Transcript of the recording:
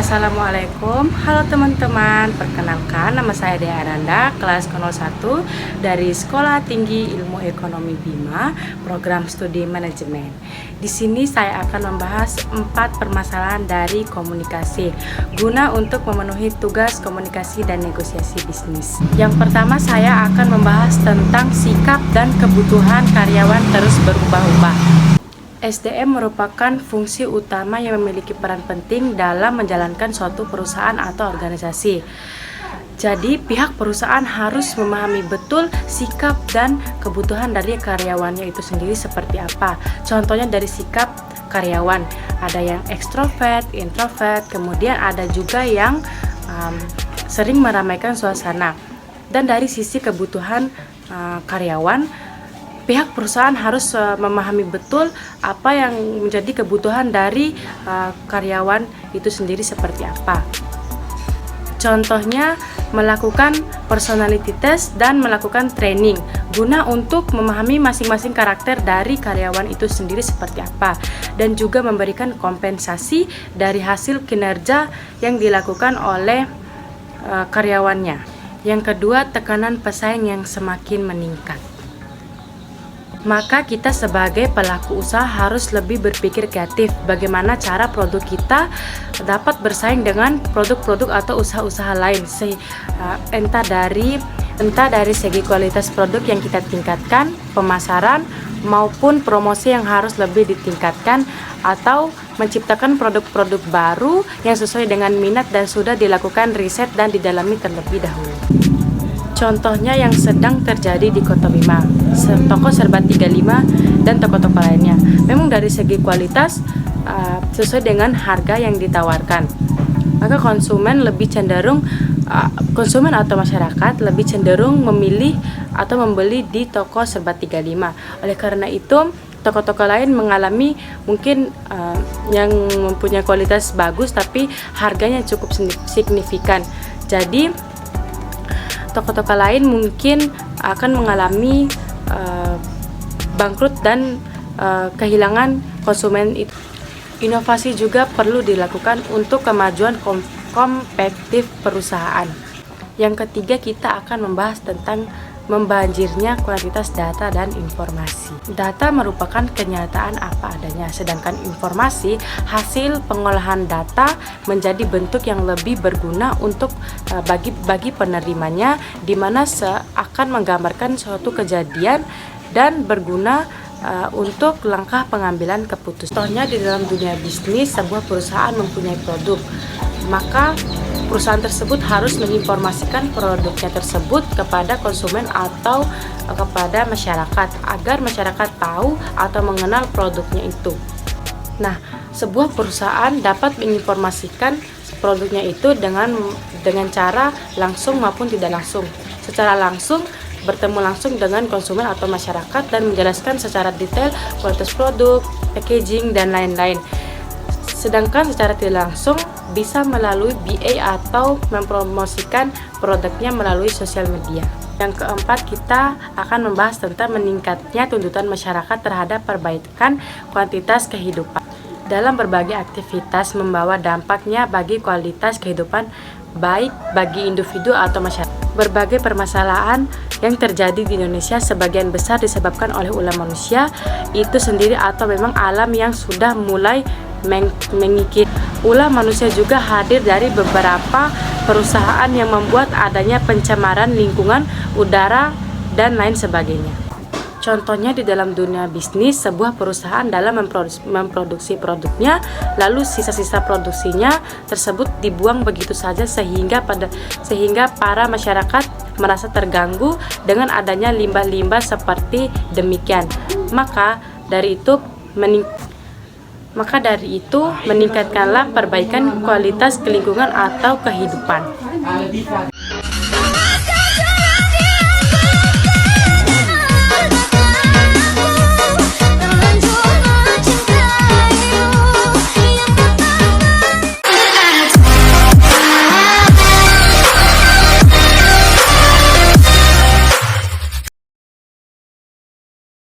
Assalamualaikum, halo teman-teman. Perkenalkan, nama saya Dea Ananda, kelas 01 dari Sekolah Tinggi Ilmu Ekonomi Bima, program studi manajemen. Di sini saya akan membahas 4 permasalahan dari komunikasi guna untuk memenuhi tugas komunikasi dan negosiasi bisnis. Yang pertama, saya akan membahas tentang sikap dan kebutuhan karyawan terus berubah-ubah. SDM merupakan fungsi utama yang memiliki peran penting dalam menjalankan suatu perusahaan atau organisasi. Jadi, pihak perusahaan harus memahami betul sikap dan kebutuhan dari karyawannya itu sendiri seperti apa. Contohnya dari sikap karyawan, ada yang ekstrovert, introvert, kemudian ada juga yang sering meramaikan suasana. Dan dari sisi kebutuhan karyawan, pihak perusahaan harus memahami betul apa yang menjadi kebutuhan dari karyawan itu sendiri seperti apa. Contohnya melakukan personality test dan melakukan training guna untuk memahami masing-masing karakter dari karyawan itu sendiri seperti apa, dan juga memberikan kompensasi dari hasil kinerja yang dilakukan oleh karyawannya. Yang kedua, tekanan pesaing yang semakin meningkat. Maka kita sebagai pelaku usaha harus lebih berpikir kreatif bagaimana cara produk kita dapat bersaing dengan produk-produk atau usaha-usaha lain, entah dari segi kualitas produk yang kita tingkatkan, pemasaran maupun promosi yang harus lebih ditingkatkan, atau menciptakan produk-produk baru yang sesuai dengan minat dan sudah dilakukan riset dan didalami terlebih dahulu. Contohnya yang sedang terjadi di Kota Bima, toko Serba 35 dan toko-toko lainnya. Memang dari segi kualitas sesuai dengan harga yang ditawarkan, maka konsumen atau masyarakat lebih cenderung memilih atau membeli di toko Serba 35. Oleh karena itu, toko-toko lain mengalami mungkin yang mempunyai kualitas bagus tapi harganya cukup signifikan. Jadi toko-toko lain mungkin akan mengalami bangkrut dan kehilangan konsumen itu. Inovasi juga perlu dilakukan untuk kemajuan kompetitif perusahaan. Yang ketiga, kita akan membahas tentang membanjirnya kuantitas data dan informasi. Data merupakan kenyataan apa adanya, sedangkan informasi hasil pengolahan data menjadi bentuk yang lebih berguna untuk bagi penerimanya, di mana akan menggambarkan suatu kejadian dan berguna untuk langkah pengambilan keputusan. Contohnya di dalam dunia bisnis, sebuah perusahaan mempunyai produk, maka perusahaan tersebut harus menginformasikan produknya tersebut kepada konsumen atau kepada masyarakat agar masyarakat tahu atau mengenal produknya itu. Nah, sebuah perusahaan dapat menginformasikan produknya itu dengan cara langsung maupun tidak langsung. Secara langsung, bertemu langsung dengan konsumen atau masyarakat dan menjelaskan secara detail kualitas produk, packaging, dan lain-lain. Sedangkan secara tidak langsung bisa melalui BA atau mempromosikan produknya melalui sosial media. Yang keempat, kita akan membahas tentang meningkatnya tuntutan masyarakat terhadap perbaikan kuantitas kehidupan. Dalam berbagai aktivitas membawa dampaknya bagi kualitas kehidupan baik bagi individu atau masyarakat. Berbagai permasalahan yang terjadi di Indonesia sebagian besar disebabkan oleh ulah manusia itu sendiri atau memang alam yang sudah mulai mengikis. Ulah manusia juga hadir dari beberapa perusahaan yang membuat adanya pencemaran lingkungan, udara, dan lain sebagainya. Contohnya di dalam dunia bisnis, sebuah perusahaan dalam memproduksi produknya, lalu sisa-sisa produksinya tersebut dibuang begitu saja sehingga para masyarakat merasa terganggu dengan adanya limbah-limbah seperti demikian. Maka dari itu meningkatkanlah perbaikan kualitas lingkungan atau kehidupan.